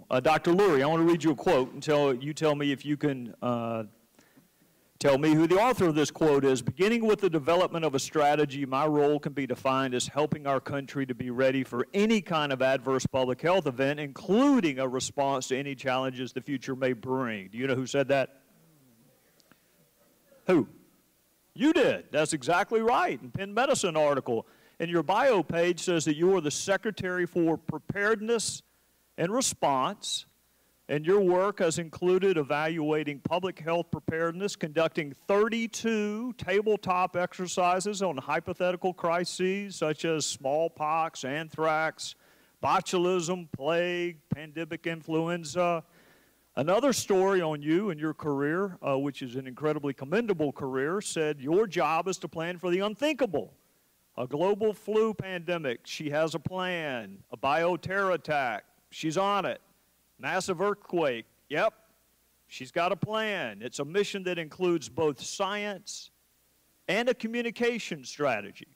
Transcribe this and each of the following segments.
Dr. Lurie, I want to read you a quote and you tell me if you can tell me who the author of this quote is. Beginning with the development of a strategy, my role can be defined as helping our country to be ready for any kind of adverse public health event, including a response to any challenges the future may bring. Do you know who said that? Who? You did. That's exactly right. In Penn Medicine article. And your bio page says that you are the Secretary for Preparedness and Response, and your work has included evaluating public health preparedness, conducting 32 tabletop exercises on hypothetical crises such as smallpox, anthrax, botulism, plague, pandemic influenza. Another story on you and your career, which is an incredibly commendable career, said your job is to plan for the unthinkable. A global flu pandemic, she has a plan. A bioterror attack, she's on it. Massive earthquake, yep, she's got a plan. It's a mission that includes both science and a communication strategy.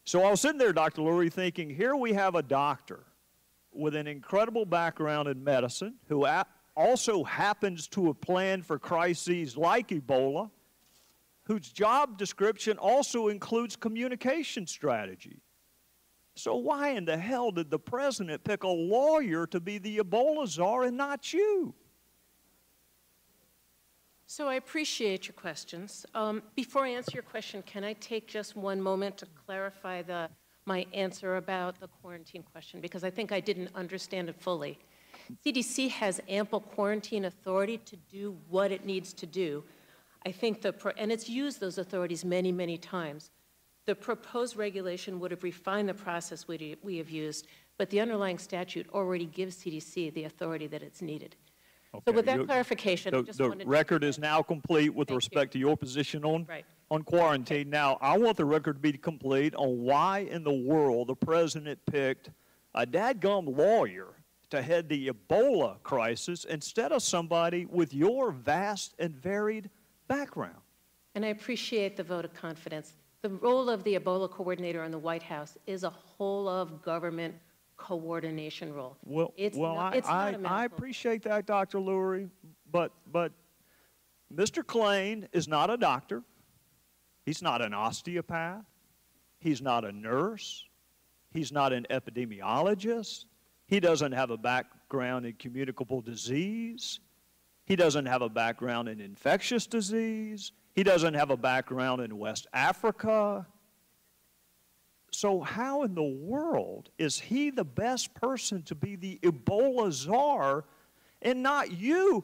So I was sitting there, Dr. Lurie, thinking, here we have a doctor with an incredible background in medicine who also happens to have planned for crises like Ebola, whose job description also includes communication strategy. So why in the hell did the president pick a lawyer to be the Ebola czar and not you? So I appreciate your questions. Before I answer your question, can I take just one moment to clarify my answer about the quarantine question, because I think I didn't understand it fully. CDC has ample quarantine authority to do what it needs to do. I think and it's used those authorities many, many times. The proposed regulation would have refined the process we have used, but the underlying statute already gives CDC the authority that it's needed. Okay. So with that clarification, I just wanted to... The record is now complete with respect to your position on quarantine. Okay. Now, I want the record to be complete on why in the world the president picked a dadgum lawyer to head the Ebola crisis instead of somebody with your vast and varied background. And I appreciate the vote of confidence. The role of the Ebola coordinator in the White House is a whole of government coordination role. I appreciate that, Dr. Lurie, but Mr. Klain is not a doctor. He's not an osteopath. He's not a nurse. He's not an epidemiologist. He doesn't have a background in communicable disease. He doesn't have a background in infectious disease. He doesn't have a background in West Africa. So how in the world is he the best person to be the Ebola czar and not you?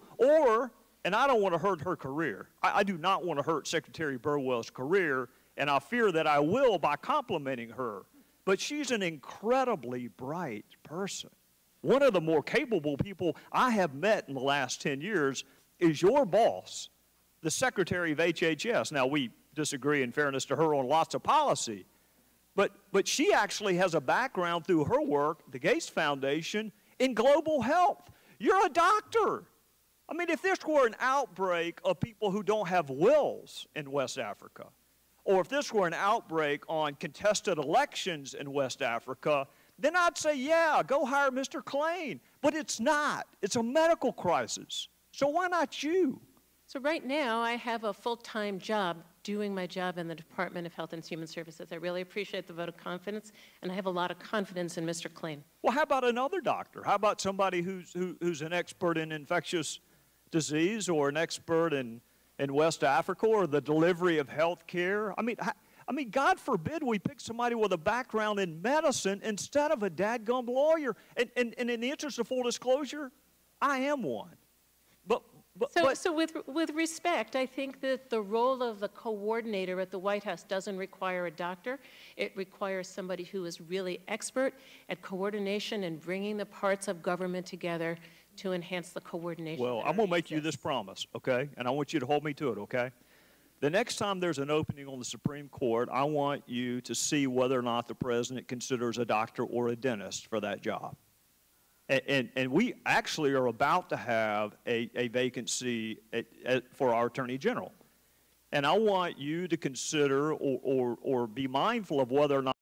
And I don't want to hurt her career. I do not want to hurt Secretary Burwell's career, and I fear that I will by complimenting her. But she's an incredibly bright person. One of the more capable people I have met in the last 10 years is your boss, the Secretary of HHS. Now, we disagree, in fairness to her, on lots of policy, but she actually has a background through her work, the Gates Foundation, in global health. You're a doctor. I mean, if this were an outbreak of people who don't have wills in West Africa, or if this were an outbreak on contested elections in West Africa, then I'd say, yeah, go hire Mr. Klain. But it's not. It's a medical crisis. So why not you? So right now, I have a full-time job doing my job in the Department of Health and Human Services. I really appreciate the vote of confidence, and I have a lot of confidence in Mr. Klain. Well, how about another doctor? How about somebody who's an expert in infectious disease, or an expert in West Africa, or the delivery of health care? I mean, God forbid we pick somebody with a background in medicine instead of a dadgum lawyer. And in the interest of full disclosure, I am one. So with respect, I think that the role of the coordinator at the White House doesn't require a doctor. It requires somebody who is really expert at coordination and bringing the parts of government together to enhance the coordination. Well, I'm going to make you this promise, okay? And I want you to hold me to it, okay? The next time there's an opening on the Supreme Court, I want you to see whether or not the president considers a doctor or a dentist for that job. And we actually are about to have a vacancy for our Attorney General. And I want you to consider or be mindful of whether or not